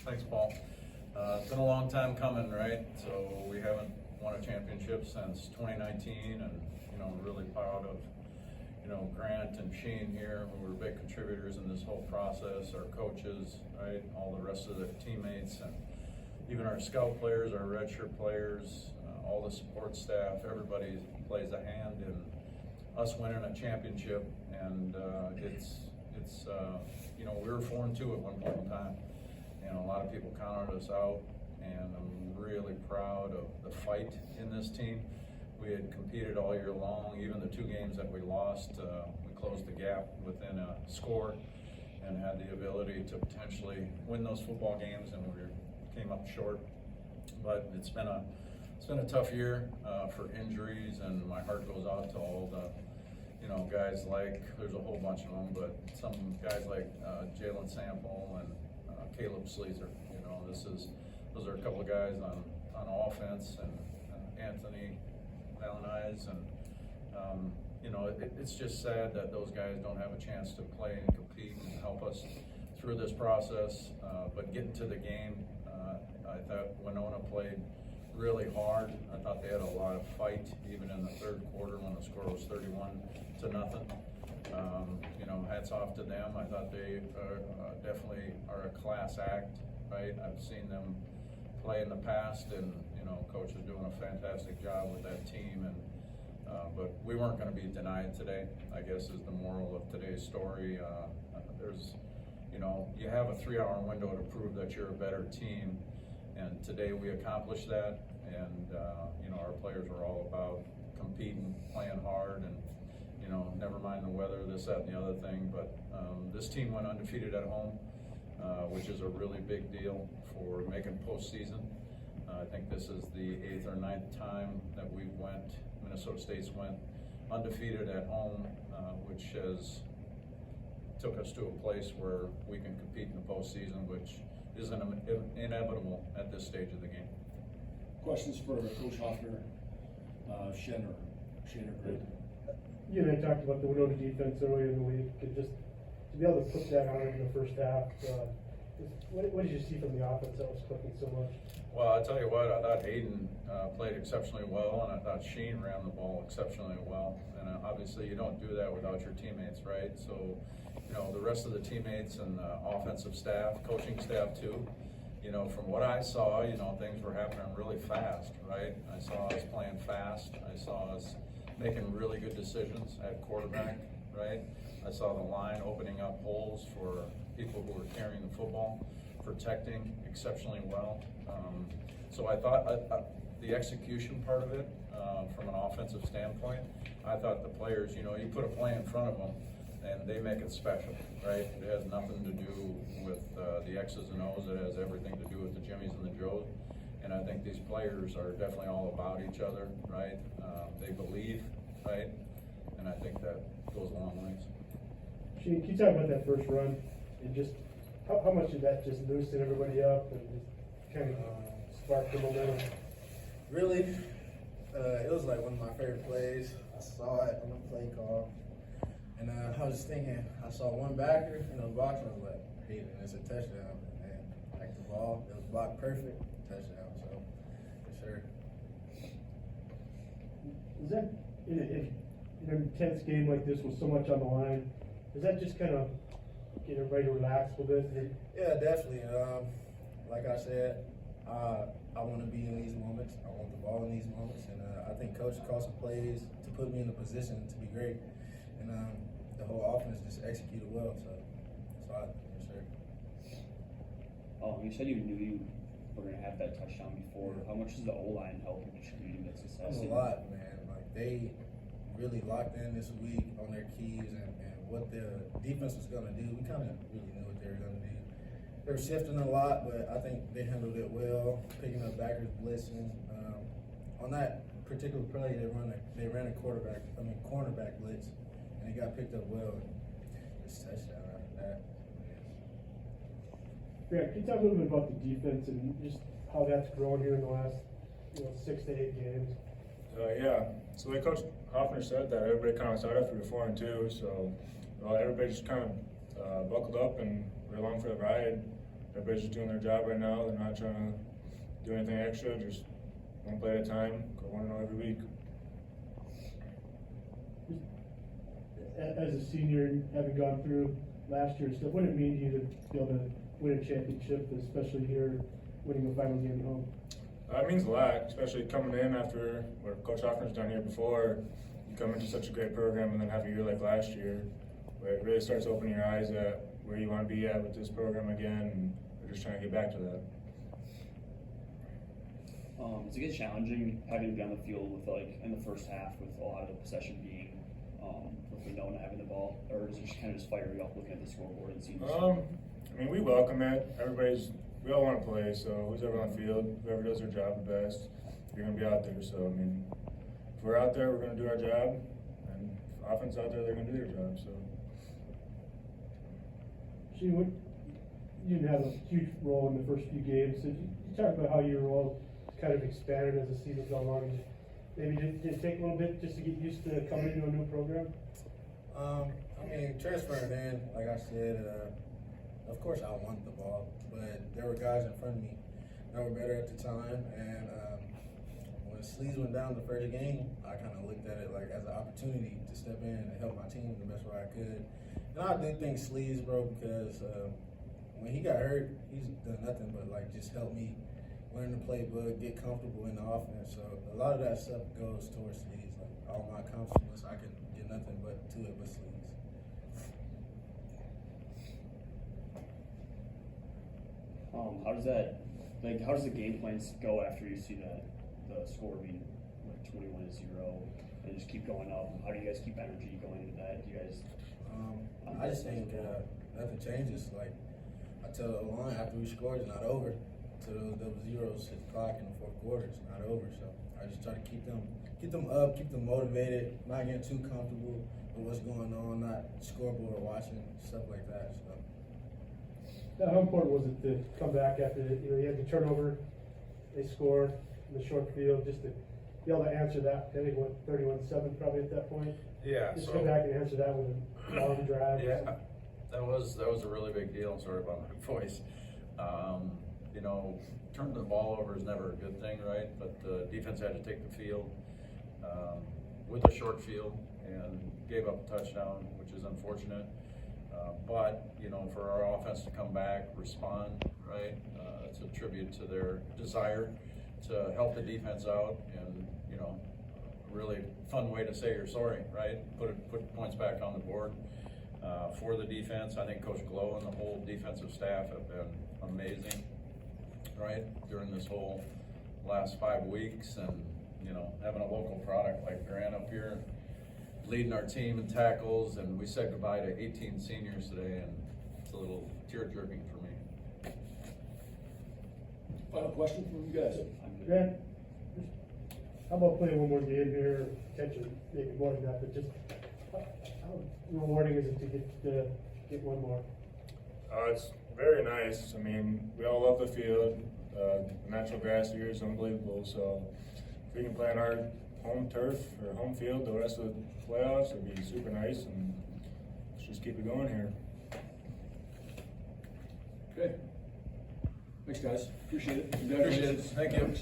Thanks, Paul. It's been a long time coming, right? So we haven't won a championship since 2019, and really proud of Grant and Shen here, who were big contributors in this whole process. Our coaches, right? All the rest of the teammates, and even our scout players, our redshirt players, all the support staff. Everybody plays a hand in us winning a championship, and we were 4-2 at one point in time, and a lot of people counted us out, and I'm really proud of the fight in this team. We had competed all year long. Even the 2 games that we lost, we closed the gap within a score and had the ability to potentially win those football games, and we came up short. But it's been a tough year for injuries, and my heart goes out to all the guys like, there's a whole bunch of them, but some guys like Jalen Sample and Caleb Sleazer. Those are a couple of guys on offense, and Anthony Valenize, and it's just sad that those guys don't have a chance to play and compete and help us through this process. But getting to the game, I thought Winona played really hard. I thought they had a lot of fight, even in the third quarter when the score was 31-0. Hats off to them. I thought they definitely are a class act, right? I've seen them play in the past, and coach is doing a fantastic job with that team. And but we weren't going to be denied today, I guess, is the moral of today's story. You have a 3-hour window to prove that you're a better team, and today we accomplished that. And our players were all about competing, playing hard, and never mind the weather, this, that, and the other thing. But this team went undefeated at home, which is a really big deal for making postseason. I think this is the 8th or 9th time that Minnesota State's went undefeated at home, which has took us to a place where we can compete in the postseason, which is inevitable at this stage of the game. Questions for Coach Hoffner, Shen or Grant? You and I talked about the Winona defense earlier in the week, and just to be able to put that on in the first half. What did you see from the offense that was clicking so much? Well, I tell you what, I thought Hayden played exceptionally well, and I thought Shen ran the ball exceptionally well. And obviously, you don't do that without your teammates, right? So, the rest of the teammates and the offensive staff, coaching staff too. From what I saw, things were happening really fast, right? I saw us playing fast. I saw us making really good decisions at quarterback, right? I saw the line opening up holes for people who were carrying the football, protecting exceptionally well. So I thought the execution part of it, from an offensive standpoint, I thought the players, you put a play in front of them and they make it special, right? It has nothing to do with the X's and O's. It has everything to do with the Jimmies and the Joes. And I think these players are definitely all about each other, right? They believe, right? And I think that goes a long ways. Shane, can you talk about that first run and just how much did that just loosen everybody up and just kind of spark the momentum? Really, it was like one of my favorite plays. I saw it on the play call, and I was just thinking, I saw one backer in the box, and I was like, hey, it's a touchdown. And like the ball, it was blocked perfect, touchdown. So, for sure. Is that in an intense game like this with so much on the line? Does that just kind of get everybody to relax a little bit? Yeah, definitely. Like I said, I want to be in these moments. I want the ball in these moments, and I think Coach called some plays to put me in a position to be great, and the whole offense just executed well. So I for sure. You said you knew you were going to have that touchdown before. How much does the O-line help in contributing that success? A lot, man. Like they really locked in this week on their keys and what the defense was going to do. We kind of really knew what they were going to do. They were shifting a lot, but I think they handled it well, picking up backers, blitzing. On that particular play, they ran a cornerback blitz, and it got picked up well. Just touchdown after that. Yeah, can you talk a little bit about the defense and just how that's grown here in the last 6 to 8 games? Yeah, so like Coach Hoffner said, that everybody kind of started through 4-2, so everybody just kind of buckled up and we're along for the ride. everybody's just doing their job right now. They're not trying to do anything extra, just one play at a time, go 1-0 every week. As a senior, and having gone through last year's stuff, what did it mean to you to be able to win a championship, especially here, winning the final game at home? It means a lot, especially coming in after what Coach Hoffner's done here before. You come into such a great program and then have a year like last year, where it really starts opening your eyes at where you want to be at with this program again, and we're just trying to get back to that. Does it get challenging having to be on the field with like in the first half with a lot of the possession being with Winona having the ball, or does it just kind of just fire you up looking at the scoreboard and seeing? I mean, we welcome it. We all want to play, so who's ever on the field, whoever does their job the best, you're going to be out there. So, I mean, if we're out there, we're going to do our job, and if offense out there, they're going to do their job. So, Shen, you didn't have a huge role in the first few games. So you talk about how your role kind of expanded as the season's gone on. Maybe did it take a little bit just to get used to coming into a new program? I mean, transferring in, like I said, of course I wanted the ball, but there were guys in front of me that were better at the time, and when Sleeves went down the first game, I kind of looked at it like as an opportunity to step in and help my team the best way I could. And I did think Sleeves, bro, because when he got hurt, he's done nothing but like just help me learn the playbook, get comfortable in the offense. So a lot of that stuff goes towards Sleeves. Like all my accomplishments, I can get nothing but to it but Sleeves. How does the game plans go after you see the score being like 21-0 and just keep going up? How do you guys keep energy going into that? Do you guys? I just think nothing changes. Like I tell the line after we score, it's not over. So those double zeros hit the clock in the fourth quarter, it's not over. So I just try to keep them up, keep them motivated, not getting too comfortable with what's going on, not scoreboard watching, stuff like that. So. Now, how important was it to come back after you had the turnover, they scored in the short field, just to be able to answer that? I think 31-7 probably at that point. Yeah. Just so, come back and answer that with a long drive. Yeah, that was a really big deal. I'm sorry about my voice. You know, turning the ball over is never a good thing, right? But the defense had to take the field with a short field and gave up a touchdown, which is unfortunate. But, you know, for our offense to come back, respond, right? It's a tribute to their desire to help the defense out, and, you know, a really fun way to say you're sorry, right? Put points back on the board for the defense. I think Coach Glow and the whole defensive staff have been amazing, right? During this whole last 5 weeks, and, you know, having a local product like Grant up here, leading our team in tackles, and we said goodbye to 18 seniors today, and it's a little tear-jerking for me. Final question from you guys. Grant, how about playing one more game here, potentially maybe more than that, but just how rewarding is it to get one more? It's very nice. I mean, we all love the field. The natural grass here is unbelievable. So if we can play on our home turf or home field the rest of the playoffs, it'd be super nice, and let's just keep it going here. Okay. Thanks, guys. Appreciate it. Appreciate it. Thank you.